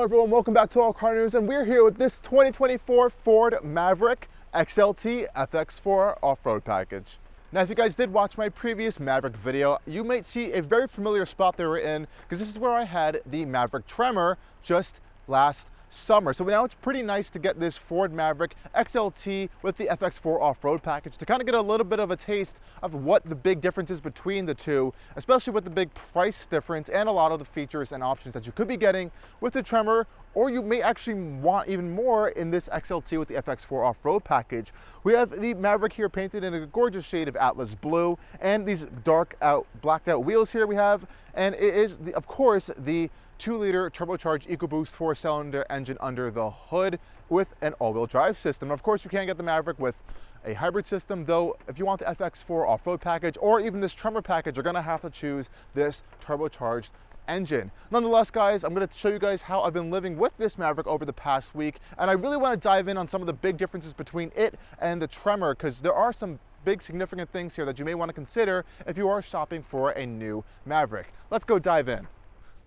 everyone, welcome back to Allcarnews, and we're here with this 2024 Ford Maverick XLT FX4 off-road package. Now, if you guys did watch my previous Maverick video, you might see a very familiar spot they were in, because this is where I had the Maverick Tremor just last summer. So now it's pretty nice to get this Ford Maverick XLT with the FX4 off-road package to kind of get a little bit of a taste of what the big difference is between the two, especially with the big price difference and a lot of the features and options that you could be getting with the Tremor, or you may actually want even more in this XLT with the FX4 off-road package. We have the Maverick here painted in a gorgeous shade of Atlas blue, and these blacked out wheels here we have, and it is, of course, the 2-liter turbocharged EcoBoost 4-cylinder engine under the hood with an all-wheel drive system. Of course, you can get the Maverick with a hybrid system, though if you want the FX4 off-road package or even this Tremor package, you're gonna have to choose this turbocharged engine. Nonetheless, guys, I'm going to show you guys how I've been living with this Maverick over the past week, and I really want to dive in on some of the big differences between it and the Tremor, because there are some big significant things here that you may want to consider if you are shopping for a new Maverick. Let's go dive in.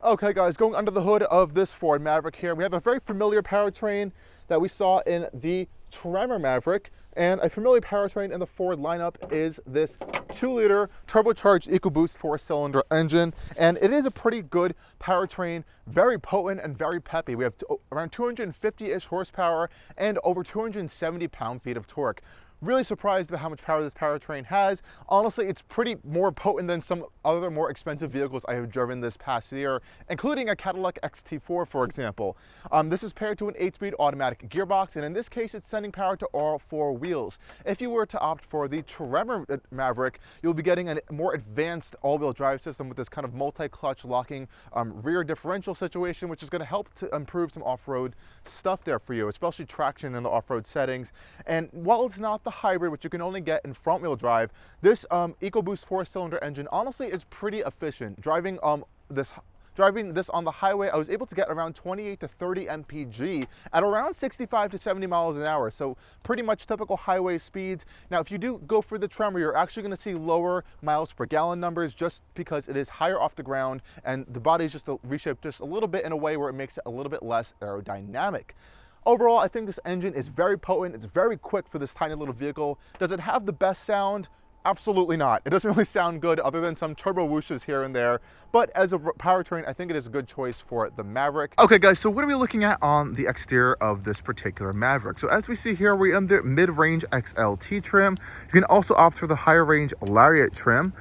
Okay guys, going under the hood of this Ford Maverick here, we have a very familiar powertrain that we saw in the Tremor Maverick, and a familiar powertrain in the Ford lineup is this 2-liter turbocharged EcoBoost 4-cylinder engine, and it is a pretty good powertrain, very potent and very peppy. We have around 250-ish horsepower and over 270 pound-feet of torque. Really surprised at how much power this powertrain has. Honestly, it's pretty more potent than some other more expensive vehicles I have driven this past year, including a Cadillac XT4, for example. This is paired to an 8-speed automatic gearbox, and in this case, it's sending power to all 4 wheels. If you were to opt for the Tremor Maverick, you'll be getting a more advanced all-wheel drive system with this kind of multi-clutch locking rear differential situation, which is going to help to improve some off-road stuff there for you, especially traction in the off-road settings. And while it's not the hybrid, which you can only get in front-wheel drive, this EcoBoost 4-cylinder engine honestly is pretty efficient. Driving this on the highway, I was able to get around 28 to 30 MPG at around 65 to 70 miles an hour, so pretty much typical highway speeds. Now, if you do go for the Tremor, you're actually going to see lower miles per gallon numbers just because it is higher off the ground and the body is just reshaped just a little bit in a way where it makes it a little bit less aerodynamic. Overall, I think this engine is very potent. It's very quick for this tiny little vehicle. Does it have the best sound? Absolutely not. It doesn't really sound good other than some turbo whooshes here and there. But as a powertrain, I think it is a good choice for the Maverick. Okay guys, so what are we looking at on the exterior of this particular Maverick? So as we see here, we're in the mid-range XLT trim. You can also opt for the higher range Lariat trim,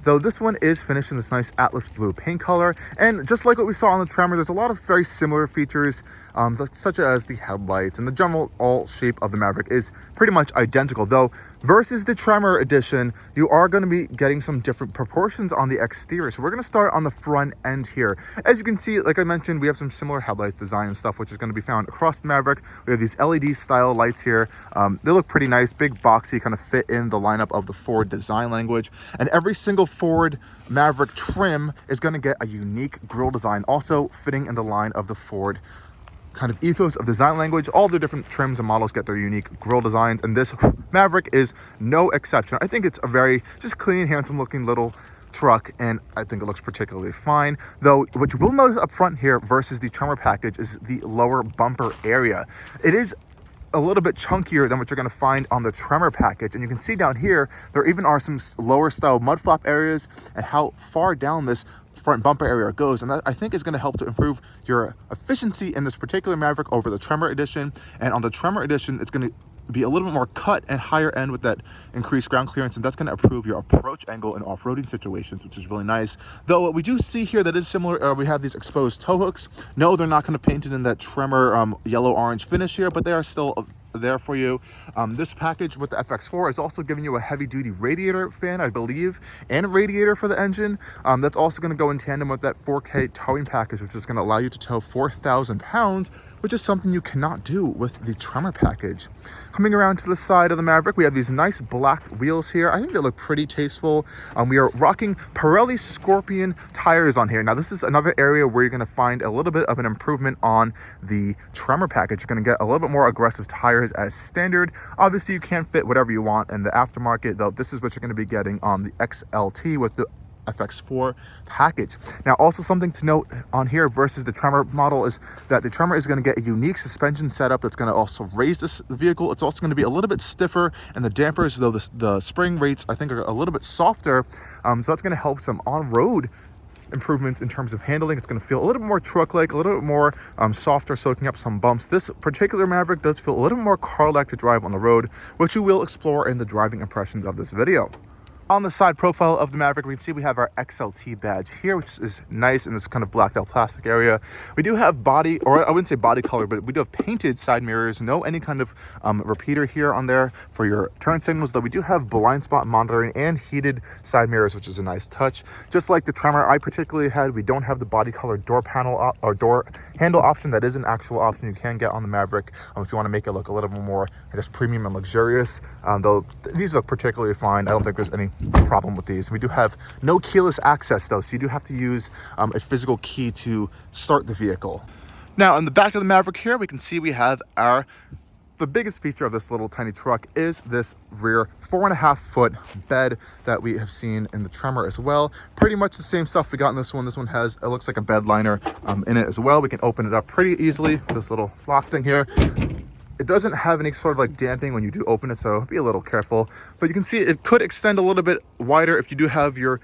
though this one is finished in this nice Atlas blue paint color. And just like what we saw on the Tremor, there's a lot of very similar features, such as the headlights, and the general shape of the Maverick is pretty much identical, though versus the Tremor edition, you are going to be getting some different proportions on the exterior. So we're going to start on the front end here. As you can see, like I mentioned, we have some similar headlights design and stuff, which is going to be found across the Maverick. We have these LED style lights here. They look pretty nice, big, boxy, kind of fit in the lineup of the Ford design language. And every single Ford Maverick trim is going to get a unique grille design, also fitting in the line of the Ford kind of ethos of design language. All the different trims and models get their unique grille designs, and this Maverick is no exception. I think it's a very just clean, handsome looking little truck, and I think it looks particularly fine. Though what you will notice up front here versus the Tremor package is the lower bumper area. It is a little bit chunkier than what you're going to find on the Tremor package, and you can see down here there even are some lower style mud flap areas and how far down this front bumper area goes, and that I think is going to help to improve your efficiency in this particular Maverick over the Tremor edition. And on the Tremor edition, it's going to be a little bit more cut and higher end with that increased ground clearance, and that's going to improve your approach angle in off-roading situations, which is really nice. Though what we do see here that is similar, we have these exposed tow hooks. No, they're not going to paint it in that Tremor yellow orange finish here, but they are still there for you. This package with the FX4 is also giving you a heavy-duty radiator fan, I believe, and a radiator for the engine. That's also going to go in tandem with that 4K towing package, which is going to allow you to tow 4,000 pounds, which is something you cannot do with the Tremor package. Coming around to the side of the Maverick, we have these nice black wheels here. I think they look pretty tasteful. We are rocking Pirelli Scorpion tires on here. Now, this is another area where you're going to find a little bit of an improvement on the Tremor package. You're going to get a little bit more aggressive tires as standard. Obviously, you can fit whatever you want in the aftermarket, though this is what you're going to be getting on the XLT with the FX4 package. Now, also something to note on here versus the Tremor model is that the Tremor is going to get a unique suspension setup that's going to also raise the vehicle. It's also going to be a little bit stiffer, and the dampers, though the spring rates I think are a little bit softer, so that's going to help some on-road improvements in terms of handling. It's going to feel a little bit more truck-like, a little bit more softer, soaking up some bumps. This particular Maverick does feel a little more car-like to drive on the road, which you will explore in the driving impressions of this video. On the side profile of the Maverick, we can see we have our XLT badge here, which is nice in this kind of blacked out plastic area. We do have body, or I wouldn't say body color, but we do have painted side mirrors. No any kind of repeater here on there for your turn signals, though we do have blind spot monitoring and heated side mirrors, which is a nice touch. Just like the Tremor I particularly had, we don't have the body color door panel or door handle option. That is an actual option you can get on the Maverick if you want to make it look a little bit more, I guess, premium and luxurious. Though these look particularly fine. I don't think there's any problem with these. We do have no keyless access though, so you do have to use a physical key to start the vehicle. Now, in the back of the Maverick here, we can see we have the biggest feature of this little tiny truck is this rear 4.5 foot bed that we have seen in the Tremor as well. Pretty much the same stuff we got in this one. This one has, it looks like a bed liner in it as well. We can open it up pretty easily with this little lock thing here. It doesn't have any sort of like damping when you do open it, so be a little careful. But you can see it could extend a little bit wider if you do have your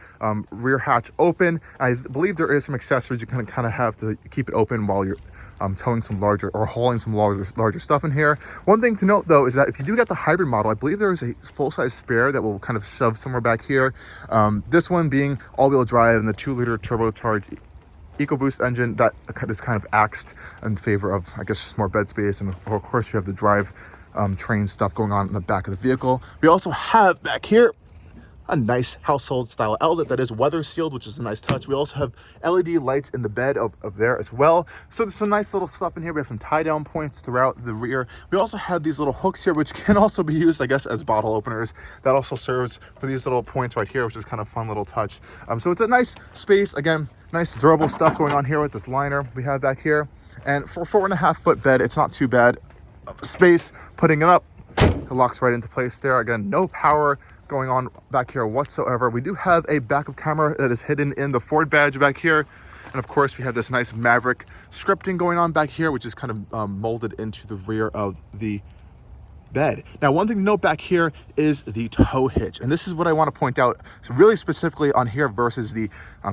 rear hatch open. I believe there is some accessories you kind of have to keep it open while you're towing some larger or hauling some larger stuff in here. One thing to note though is that if you do get the hybrid model, I believe there is a full-size spare that will kind of shove somewhere back here. This one being all-wheel drive and the 2-liter turbocharged EcoBoost engine that is kind of axed in favor of, I guess, just more bed space. And of course you have the drive train stuff going on in the back of the vehicle. We also have back here a nice household style outlet that is weather sealed, which is a nice touch. We also have LED lights in the bed of there as well. So there's some nice little stuff in here. We have some tie down points throughout the rear. We also have these little hooks here, which can also be used, I guess, as bottle openers. That also serves for these little points right here, which is kind of fun little touch. So it's a nice space. Again, nice durable stuff going on here with this liner we have back here. And for a 4.5 foot bed, it's not too bad of space. Putting it up, it locks right into place there. Again, no power going on back here whatsoever. We do have a backup camera that is hidden in the Ford badge back here. And of course, we have this nice Maverick scripting going on back here, which is kind of molded into the rear of the bed. Now, one thing to note back here is the tow hitch, and this is what I want to point out really specifically on here versus the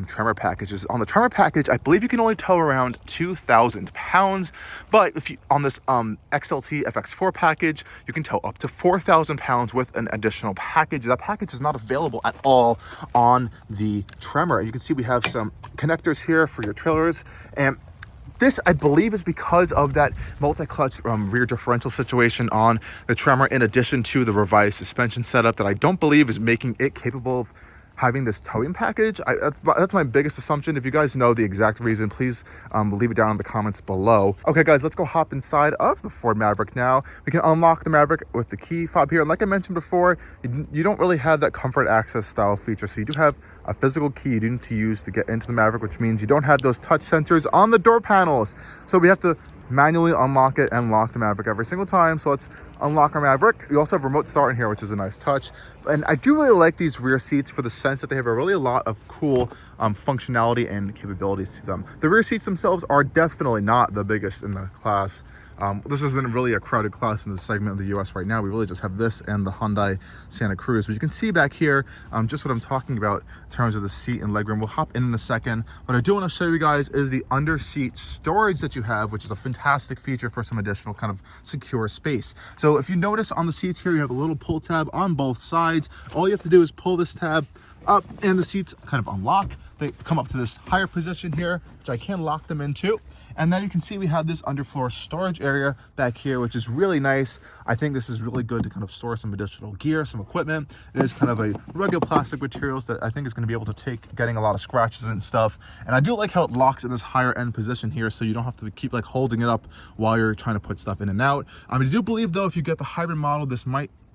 Tremor packages. On the Tremor package, I believe you can only tow around 2,000 pounds, but if you on this XLT FX4 package, you can tow up to 4,000 pounds with an additional package. That package is not available at all on the Tremor. You can see we have some connectors here for your trailers, and this, I believe, is because of that multi-clutch rear differential situation on the Tremor, in addition to the revised suspension setup that I don't believe is making it capable of having this towing package. That's my biggest assumption. If you guys know the exact reason, please leave it down in the comments below. Okay, guys, let's go hop inside of the Ford Maverick now. We can unlock the Maverick with the key fob here. And like I mentioned before, you don't really have that comfort access style feature. So you do have a physical key you need to use to get into the Maverick, which means you don't have those touch sensors on the door panels. So we have to manually unlock it and lock the Maverick every single time. So let's unlock our Maverick. We also have remote start in here, which is a nice touch. And I do really like these rear seats for the sense that they have a lot of cool functionality and capabilities to them. The rear seats themselves are definitely not the biggest in the class. This isn't really a crowded class in this segment of the US right now. We really just have this and the Hyundai Santa Cruz. But you can see back here just what I'm talking about in terms of the seat and legroom. We'll hop in a second. What I do want to show you guys is the under seat storage that you have, which is a fantastic feature for some additional kind of secure space. So if you notice on the seats here, you have a little pull tab on both sides. All you have to do is pull this tab up and the seats kind of unlock. They come up to this higher position here, which I can lock them into. And then you can see we have this underfloor storage area back here, which is really nice. I think this is really good to kind of store some additional gear, some equipment. It is kind of a rugged plastic materials that I think is going to be able to take getting a lot of scratches and stuff. And I do like how it locks in this higher end position here, so you don't have to keep like holding it up while you're trying to put stuff in and out. I do believe though, if you get the hybrid model,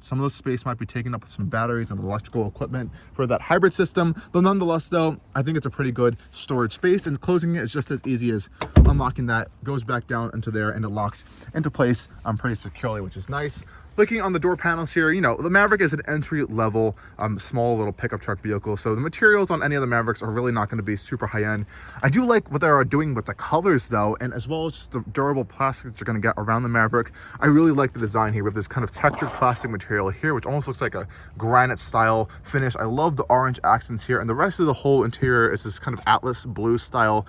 some of the space might be taken up with some batteries and electrical equipment for that hybrid system. But nonetheless, though, I think it's a pretty good storage space, and closing it is just as easy as unlocking that. Goes back down into there and it locks into place pretty securely, which is nice. Looking on the door panels here, you know, the Maverick is an entry-level, small little pickup truck vehicle, so the materials on any of the Mavericks are really not going to be super high-end. I do like what they are doing with the colors, though, and as well as just the durable plastic that you're going to get around the Maverick. I really like the design here with this kind of textured plastic material here, which almost looks like a granite-style finish. I love the orange accents here, and the rest of the whole interior is this kind of Atlas blue-style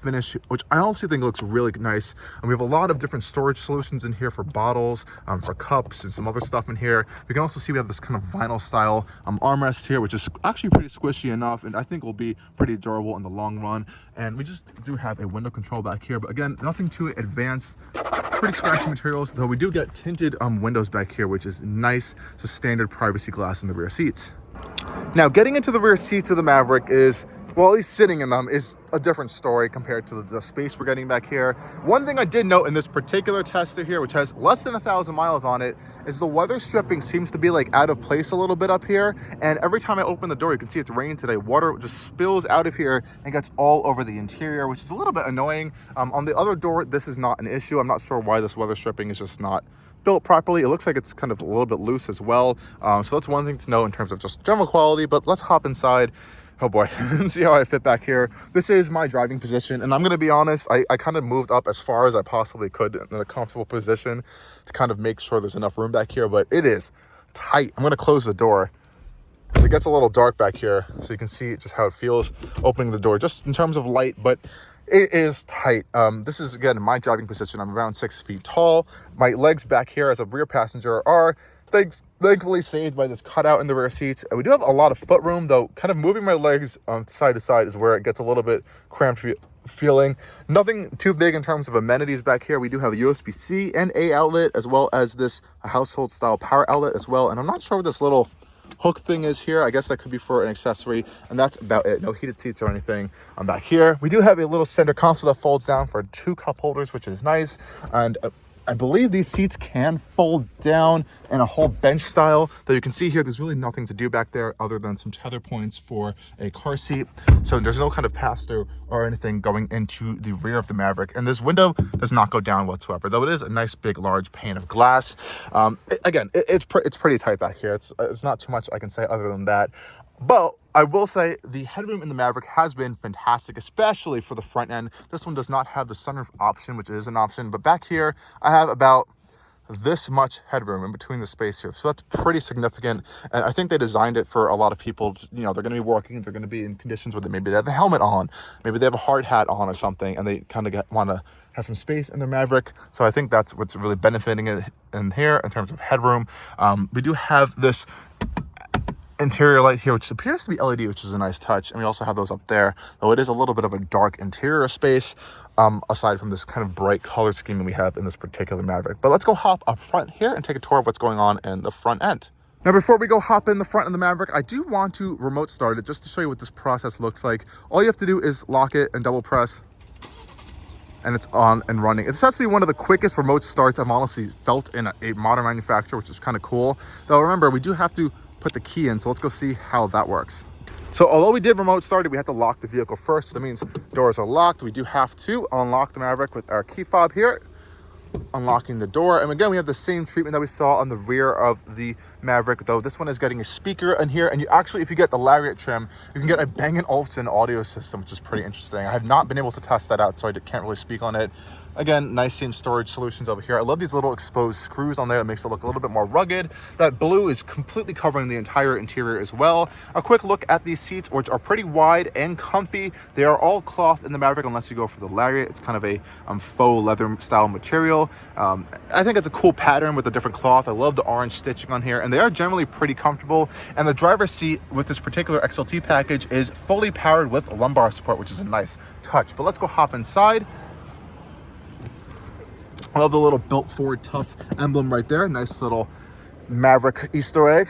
finish, which I honestly think looks really nice. And we have a lot of different storage solutions in here for bottles, for cups, and some other stuff in here. We can also see we have this kind of vinyl style armrest here, which is actually pretty squishy enough, and I think will be pretty durable in the long run. And we just do have a window control back here, but again, nothing too advanced. Pretty scratchy materials, though we do get tinted windows back here, which is nice. So standard privacy glass in the rear seats. Now, getting into the rear seats of the Maverick is, well, at least sitting in them is a different story compared to the space we're getting back here. One thing I did note in this particular tester here, which has less than 1,000 miles on it, is the weather stripping seems to be like out of place a little bit up here. And every time I open the door, you can see it's raining today. Water just spills out of here and gets all over the interior, which is a little bit annoying. On the other door, this is not an issue. I'm not sure why this weather stripping is just not built properly. It looks like it's kind of a little bit loose as well. So that's one thing to know in terms of just general quality, but let's hop inside. Oh boy, and see how I fit back here. This is my driving position, and I'm gonna be honest, I kind of moved up as far as I possibly could in a comfortable position to kind of make sure there's enough room back here, but it is tight. I'm gonna close the door because it gets a little dark back here, so you can see just how it feels opening the door, just in terms of light, but it is tight. This is, again, my driving position. I'm around 6 feet tall. My legs back here as a rear passenger are thankfully saved by this cutout in the rear seats. We do have a lot of foot room, though kind of moving my legs side to side is where it gets a little bit cramped feeling. Nothing too big in terms of amenities back here. We do have a USB-C and A outlet, as well as this household style power outlet as well. And I'm not sure what this little hook thing is here. I guess that could be for an accessory, and that's about it. No heated seats or anything back here. We do have a little center console that folds down for 2 cup holders, which is nice. And I believe these seats can fold down in a whole bench style, though you can see here there's really nothing to do back there other than some tether points for a car seat. So there's no kind of pass-through or anything going into the rear of the Maverick. And this window does not go down whatsoever, though it is a nice big large pane of glass. It's pretty tight back here. It's not too much I can say other than that. But I will say the headroom in the Maverick has been fantastic, especially for the front end. This one does not have the sunroof option, which is an option, but back here I have about this much headroom in between the space here, so that's pretty significant. And I think they designed it for a lot of people. You know, they're going to be working, they're going to be in conditions where maybe they have a helmet on, maybe they have a hard hat on or something, and they kind of want to have some space in their Maverick. So I think that's what's really benefiting it in here in terms of headroom. We do have this interior light here, which appears to be LED, which is a nice touch, and we also have those up there, though it is a little bit of a dark interior space, aside from this kind of bright color scheme that we have in this particular Maverick. But let's go hop up front here and take a tour of what's going on in the front end. Now, before we go hop in the front of the Maverick, I do want to remote start it just to show you what this process looks like. All you have to do is lock it and double press, and it's on and running. This has to be one of the quickest remote starts I've honestly felt in a modern manufacturer, which is kind of cool. Though remember, we do have to put the key in, so let's go see how that works. So although we did remote start it, we had to lock the vehicle first. That means doors are locked. We do have to unlock the Maverick with our key fob here, unlocking the door. And again, we have the same treatment that we saw on the rear of the Maverick, though this one is getting a speaker in here, and you actually, if you get the Lariat trim, you can get a Bang & Olufsen audio system, which is pretty interesting. I have not been able to test that out, so I can't really speak on it. Again, nice same storage solutions over here. I love these little exposed screws on there. It makes it look a little bit more rugged. That blue is completely covering the entire interior as well. A quick look at these seats, which are pretty wide and comfy. They are all cloth in the Maverick, unless you go for the Lariat. It's kind of a faux leather style material. I think it's a cool pattern with the different cloth. I love the orange stitching on here, and they are generally pretty comfortable. And the driver's seat with this particular XLT package is fully powered with lumbar support, which is a nice touch. But let's go hop inside. I love the little built Ford tough emblem right there. Nice little Maverick Easter egg.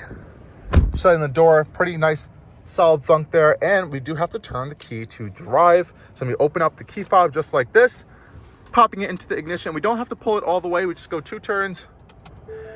Shutting the door, pretty nice solid thunk there. And we do have to turn the key to drive. So we open up the key fob just like this, popping it into the ignition. We don't have to pull it all the way. We just go 2 turns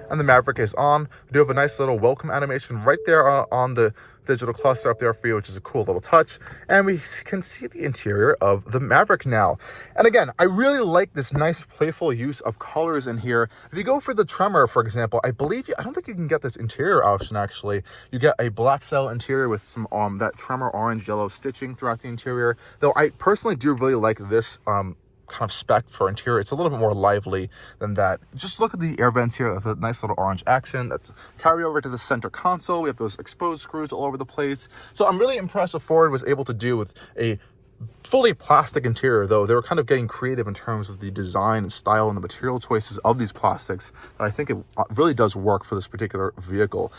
and the Maverick is on. We do have a nice little welcome animation right there on the digital cluster up there for you, which is a cool little touch. And we can see the interior of the Maverick now. And again, I really like this nice playful use of colors in here. If you go for the Tremor, for example, I don't think you can get this interior option actually. You get a black cell interior with some that Tremor orange yellow stitching throughout the interior. Though I personally do really like this kind of spec for interior. It's a little bit more lively than that. Just look at the air vents here with a nice little orange accent. That's carry over to the center console. We have those exposed screws all over the place. So I'm really impressed what Ford was able to do with a fully plastic interior, though they were kind of getting creative in terms of the design and style and the material choices of these plastics. And I think it really does work for this particular vehicle.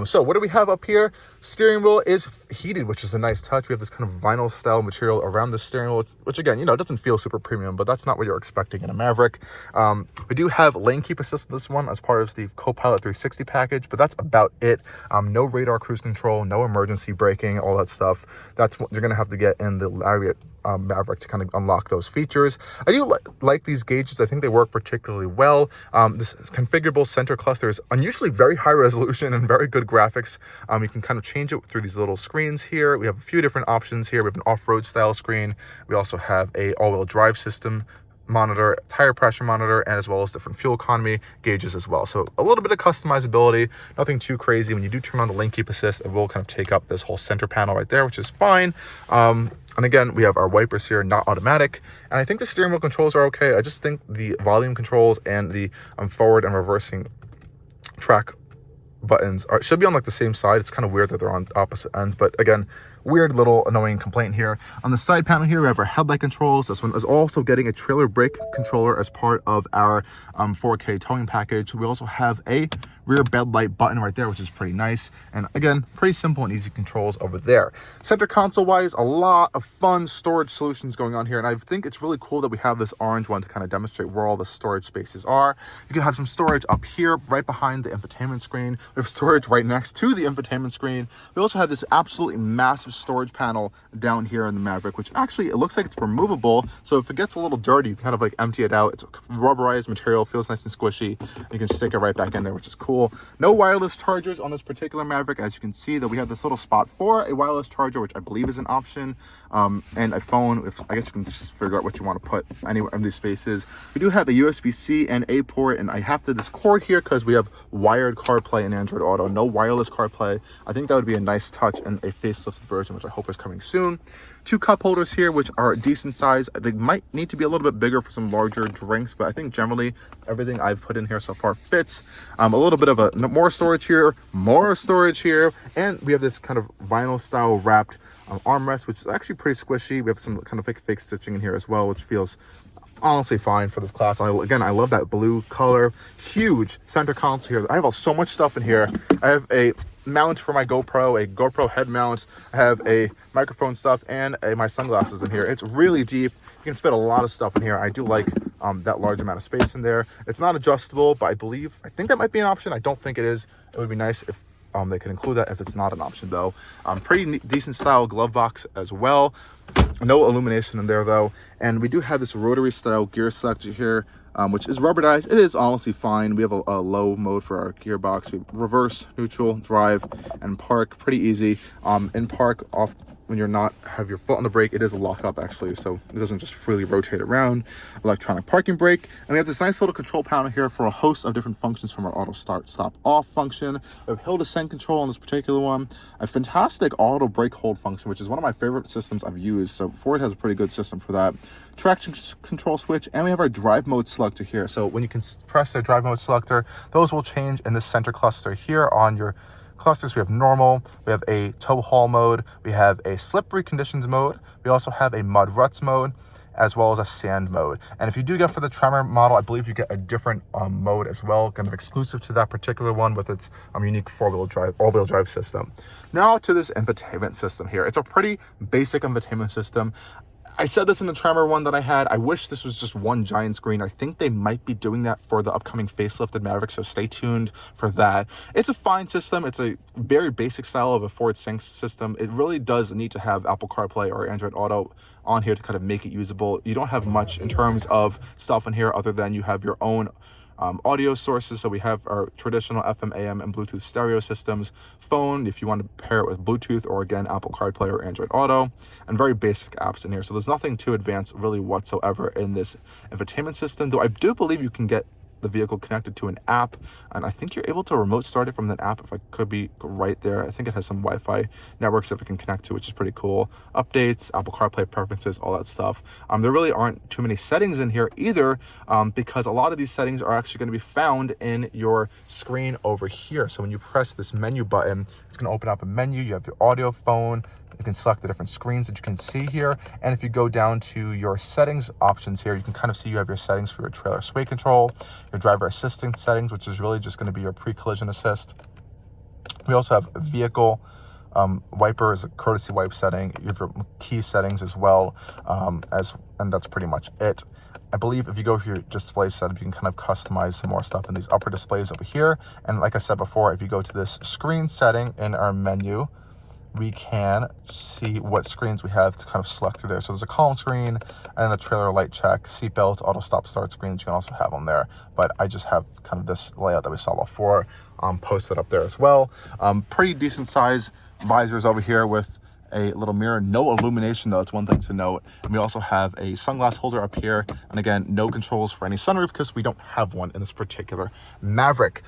So what do we have up here? Steering wheel is heated, which is a nice touch. We have this kind of vinyl style material around the steering wheel, which again, it doesn't feel super premium, but that's not what you're expecting in a Maverick. We do have lane keep assist this one as part of the Copilot 360 package, but that's about it. No radar cruise control, no emergency braking, all that stuff. That's what you're going to have to get in the Lariat Maverick to kind of unlock those features. I do like these gauges. I think they work particularly well. This configurable center cluster is unusually very high resolution and very good graphics. You can kind of change it through these little screens here. We have a few different options here. We have an off-road style screen. We also have a all-wheel drive system monitor, tire pressure monitor, and as well as different fuel economy gauges as well. So a little bit of customizability, nothing too crazy. When you do turn on the lane keep assist, it will kind of take up this whole center panel right there, which is fine. And again, we have our wipers here, not automatic. And I think the steering wheel controls are okay. I just think the volume controls and the forward and reversing track buttons should be on like the same side. It's kind of weird that they're on opposite ends, but again, weird little annoying complaint here. On the side panel here, we have our headlight controls. This one is also getting a trailer brake controller as part of our 4K towing package. We also have a rear bed light button right there, which is pretty nice. And again, pretty simple and easy controls over there. Center console wise, a lot of fun storage solutions going on here. And I think it's really cool that we have this orange one to kind of demonstrate where all the storage spaces are. You can have some storage up here, right behind the infotainment screen. We have storage right next to the infotainment screen. We also have this absolutely massive storage panel down here in the Maverick, which actually, it looks like it's removable. So if it gets a little dirty, you kind of like empty it out. It's rubberized material, feels nice and squishy. You can stick it right back in there, which is cool. No wireless chargers on this particular Maverick. As you can see, that we have this little spot for a wireless charger, which I believe is an option, and a phone. I guess you can just figure out what you want to put anywhere in these spaces. We do have a USB-C and A port, and I have this cord here because we have wired CarPlay and Android Auto, no wireless CarPlay. I think that would be a nice touch in a facelifted version, which I hope is coming soon. Two cup holders here, which are decent size. They might need to be a little bit bigger for some larger drinks, but I think generally everything I've put in here so far fits. A little bit of more storage here, and we have this kind of vinyl style wrapped armrest, which is actually pretty squishy. We have some kind of fake stitching in here as well, which feels honestly fine for this class. And again, I love that blue color. Huge center console here. I have so much stuff in here. I have a mount for my GoPro, a GoPro head mount. I have a microphone stuff and my sunglasses in here. It's really deep. You can fit a lot of stuff in here. I do like that large amount of space in there. It's not adjustable, but I think that might be an option. I don't think it is. It would be nice if they could include that if it's not an option though. Pretty decent style glove box as well. No illumination in there though. And we do have this rotary style gear selector here, which is rubberized. It is honestly fine. We have a low mode for our gearbox. We have reverse, neutral, drive, and park. Pretty easy. In park, off when you're not have your foot on the brake, it is a lock up actually, so it doesn't just freely rotate around. Electronic parking brake, and we have this nice little control panel here for a host of different functions, from our auto start, stop, off function. We have hill descent control on this particular one, a fantastic auto brake hold function, which is one of my favorite systems I've used. So Ford has a pretty good system for that. Traction control switch, and we have our drive mode selector here. So when you can press the drive mode selector, those will change in this center cluster here on your clusters. We have normal, we have a tow haul mode, we have a slippery conditions mode, we also have a mud ruts mode, as well as a sand mode. And if you do get for the Tremor model, I believe you get a different mode as well, kind of exclusive to that particular one with its unique all-wheel drive system. Now to this infotainment system here. It's a pretty basic infotainment system. I said this in the Tremor one that I had. I wish this was just one giant screen. I think they might be doing that for the upcoming facelifted Maverick, so stay tuned for that. It's a fine system. It's a very basic style of a Ford Sync system. It really does need to have Apple CarPlay or Android Auto on here to kind of make it usable. You don't have much in terms of stuff in here other than you have your own audio sources. So we have our traditional FM, AM, and Bluetooth stereo systems, phone, if you want to pair it with Bluetooth, or again, Apple CarPlay or Android Auto, and very basic apps in here. So there's nothing too advanced really whatsoever in this infotainment system, though I do believe you can get the vehicle connected to an app, and I think you're able to remote start it from that app, if I could be right there. I think it has some Wi-Fi networks that we can connect to, which is pretty cool. Updates, Apple CarPlay preferences, all that stuff. There really aren't too many settings in here either, because a lot of these settings are actually going to be found in your screen over here. So when you press this menu button, it's going to open up a menu. You have your audio, phone. You can select the different screens that you can see here. And if you go down to your settings options here, you can kind of see you have your settings for your trailer sway control, your driver assistance settings, which is really just going to be your pre-collision assist. We also have vehicle wiper as a courtesy wipe setting. You have your key settings as well, and that's pretty much it. I believe if you go to your display setup, you can kind of customize some more stuff in these upper displays over here. And like I said before, if you go to this screen setting in our menu, we can see what screens we have to kind of select through there. So there's a column screen and a trailer light check, seatbelt, auto stop start screen that you can also have on there. But I just have kind of this layout that we saw before posted up there as well. Pretty decent size visors over here with a little mirror. No illumination though, it's one thing to note. And we also have a sunglass holder up here. And again, no controls for any sunroof because we don't have one in this particular Maverick.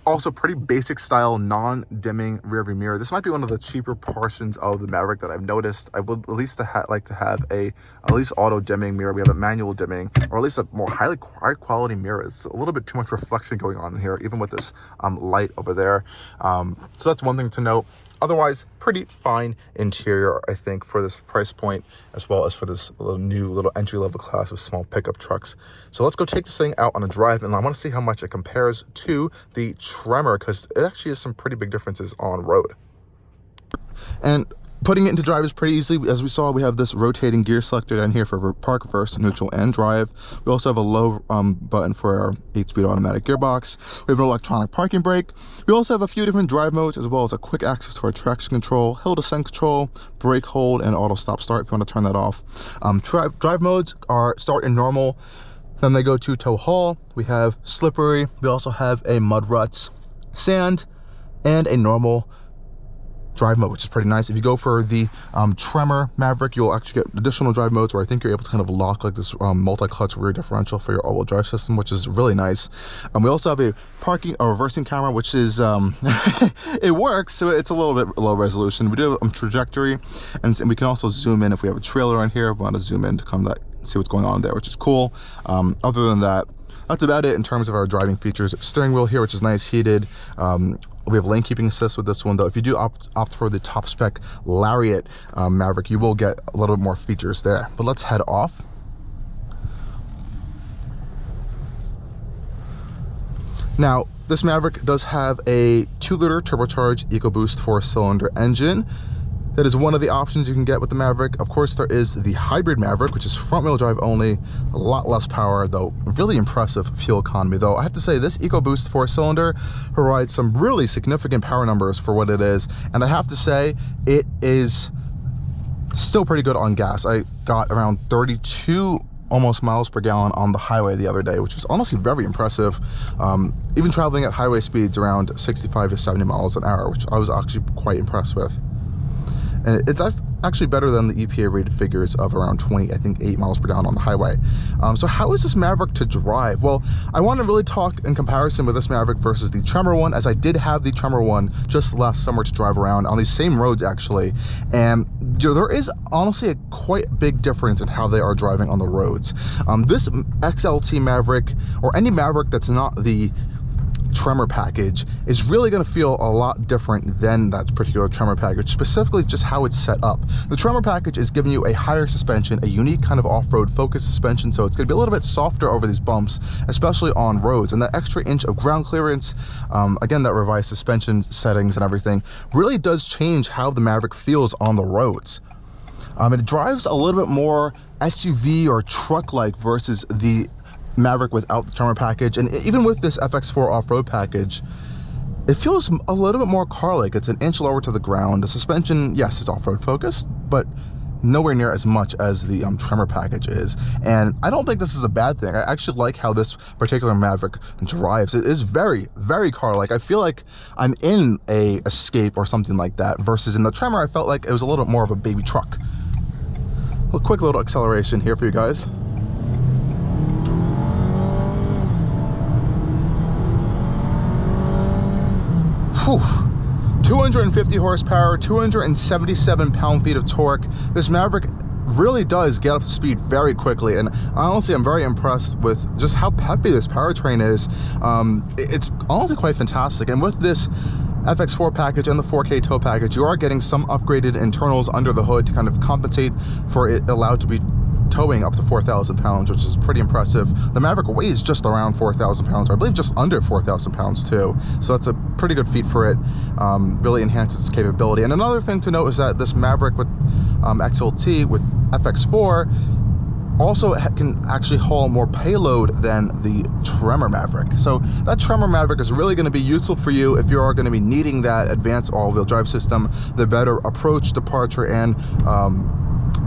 Also pretty basic style, non-dimming rear view mirror. This might be one of the cheaper portions of the Maverick that I've noticed. I would at least like to have at least auto dimming mirror. We have a manual dimming, or at least a more high quality mirror. It's a little bit too much reflection going on in here, even with this light over there. So that's one thing to note. Otherwise, pretty fine interior, I think, for this price point, as well as for this little entry-level class of small pickup trucks. So let's go take this thing out on a drive, and I want to see how much it compares to the Tremor, because it actually has some pretty big differences on road. And putting it into drive is pretty easy. As we saw, we have this rotating gear selector down here for park, reverse, neutral, and drive. We also have a low button for our 8-speed automatic gearbox. We have an electronic parking brake. We also have a few different drive modes, as well as a quick access to our traction control, hill descent control, brake hold, and auto stop start if you want to turn that off. Drive modes are start in normal, then they go to tow haul. We have slippery. We also have a mud ruts, sand, and a normal drive mode, which is pretty nice. If you go for the Tremor Maverick, you'll actually get additional drive modes where I think you're able to kind of lock like this multi-clutch rear differential for your all-wheel drive system, which is really nice. We also have a parking or reversing camera, which is it works, so it's a little bit low resolution. We do have trajectory, and we can also zoom in if we have a trailer on here. We want to zoom in to come see what's going on there, which is cool. Other than that, that's about it in terms of our driving features. Steering wheel here, which is nice, heated. We have lane keeping assist with this one, though. If you do opt for the top spec Lariat Maverick, you will get a little bit more features there. But let's head off. Now, this Maverick does have a 2-liter turbocharged EcoBoost 4-cylinder engine. That is one of the options you can get with the Maverick. Of course, there is the Hybrid Maverick, which is front-wheel drive only, a lot less power, though really impressive fuel economy. Though I have to say, this EcoBoost 4-cylinder provides some really significant power numbers for what it is, and I have to say, it is still pretty good on gas. I got around 32 almost miles per gallon on the highway the other day, which was honestly very impressive. Even traveling at highway speeds around 65 to 70 miles an hour, which I was actually quite impressed with. And that's actually better than the EPA rated figures of around 8 miles per gallon on the highway. So how is this Maverick to drive? Well, I want to really talk in comparison with this Maverick versus the Tremor one, as I did have the Tremor one just last summer to drive around on these same roads actually. And there is honestly a quite big difference in how they are driving on the roads. This XLT Maverick, or any Maverick that's not the Tremor package, is really going to feel a lot different than that particular Tremor package, specifically just how it's set up. The Tremor package is giving you a higher suspension, a unique kind of off-road focused suspension, so it's going to be a little bit softer over these bumps, especially on roads. And that extra inch of ground clearance, again, that revised suspension settings and everything, really does change how the Maverick feels on the roads. It drives a little bit more SUV or truck-like versus the Maverick without the Tremor package. And even with this FX4 off-road package, it feels a little bit more car-like. It's an inch lower to the ground. The suspension, yes, is off-road focused, but nowhere near as much as the Tremor package is. And I don't think this is a bad thing. I actually like how this particular Maverick drives. It is very, very car-like. I feel like I'm in a Escape or something like that, versus in the Tremor, I felt like it was a little bit more of a baby truck. A quick little acceleration here for you guys. Whew. 250 horsepower, 277 pound-feet of torque. This Maverick really does get up to speed very quickly, and honestly I'm very impressed with just how peppy this powertrain is. It's honestly quite fantastic, and with this FX4 package and the 4K tow package, you are getting some upgraded internals under the hood to kind of compensate for it allowed to be towing up to 4,000 pounds, which is pretty impressive. The Maverick weighs just around 4,000 pounds, or I believe just under 4,000 pounds too. So that's a pretty good feat for it. Really enhances its capability. And another thing to note is that this Maverick with XLT with FX4 also can actually haul more payload than the Tremor Maverick. So that Tremor Maverick is really going to be useful for you if you are going to be needing that advanced all-wheel drive system, the better approach, departure, and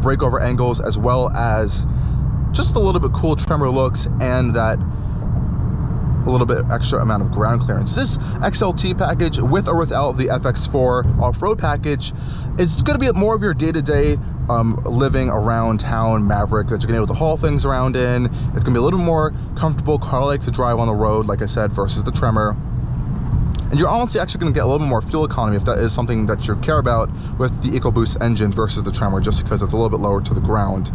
breakover angles, as well as just a little bit cool Tremor looks and that a little bit extra amount of ground clearance. This XLT package, with or without the FX4 off-road package, is going to be more of your day-to-day living around town Maverick that you're gonna be able to haul things around in. It's gonna be a little more comfortable, car-like to drive on the road, like I said, versus the Tremor. And you're honestly actually going to get a little bit more fuel economy if that is something that you care about with the EcoBoost engine versus the Tremor, just because it's a little bit lower to the ground,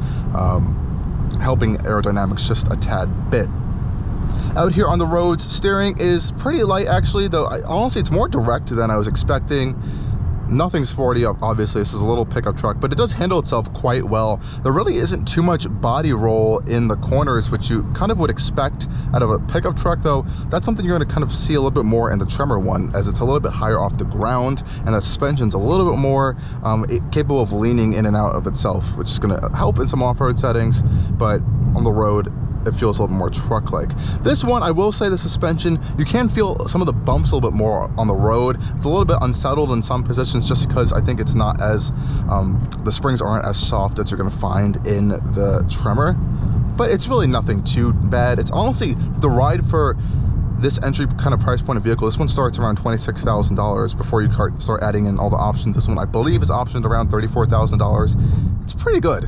helping aerodynamics just a tad bit. Out here on the roads, steering is pretty light actually, though honestly it's more direct than I was expecting. Nothing sporty, obviously. This is a little pickup truck, but it does handle itself quite well. There really isn't too much body roll in the corners, which you kind of would expect out of a pickup truck, though that's something you're going to kind of see a little bit more in the Tremor one, as it's a little bit higher off the ground and the suspension's a little bit more capable of leaning in and out of itself, which is going to help in some off-road settings, but on the road it feels a little more truck-like. This one, I will say the suspension, you can feel some of the bumps a little bit more on the road. It's a little bit unsettled in some positions just because I think it's not as, the springs aren't as soft as you're gonna find in the Tremor, but it's really nothing too bad. It's honestly, the ride for this entry kind of price point of vehicle, this one starts around $26,000 before you start adding in all the options. This one, I believe, is optioned around $34,000. It's pretty good.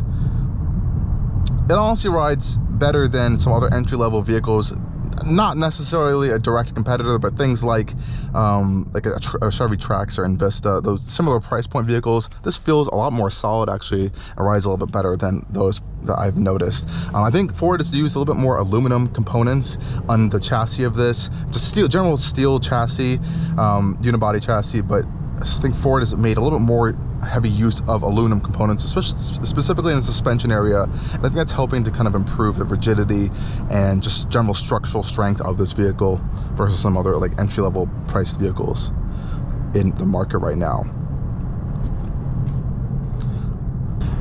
It honestly rides better than some other entry-level vehicles, not necessarily a direct competitor, but things like a Chevy Trax or Invista, those similar price point vehicles. This feels a lot more solid actually, and rides a little bit better than those that I've noticed. I think Ford has used a little bit more aluminum components on the chassis of this. It's a general steel chassis, unibody chassis, but I think Ford has made a little bit more heavy use of aluminum components, especially specifically in the suspension area, and I think that's helping to kind of improve the rigidity and just general structural strength of this vehicle versus some other like entry-level priced vehicles in the market right now.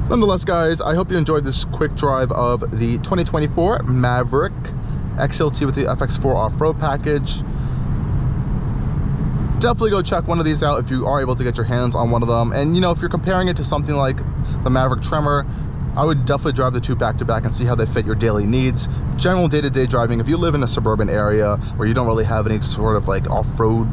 Nonetheless, guys, I hope you enjoyed this quick drive of the 2024 Maverick XLT with the FX4 off-road package. Definitely go check one of these out if you are able to get your hands on one of them. And you know, if you're comparing it to something like the Maverick Tremor, I would definitely drive the two back to back and see how they fit your daily needs. General day-to-day driving, if you live in a suburban area where you don't really have any sort of like off-road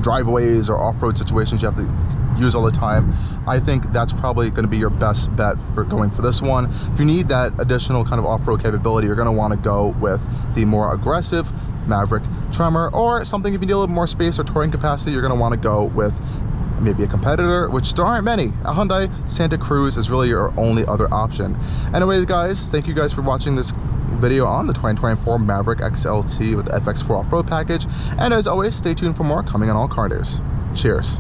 driveways or off-road situations you have to use all the time, I think that's probably going to be your best bet for going for this one. If you need that additional kind of off-road capability, you're going to want to go with the more aggressive Maverick Tremor, or something if you need a little more space or touring capacity, you're going to want to go with maybe a competitor, which there aren't many. A Hyundai Santa Cruz is really your only other option. Anyways, guys, thank you guys for watching this video on the 2024 Maverick XLT with the FX4 off-road package, and as always, stay tuned for more coming on Allcarnews. Cheers.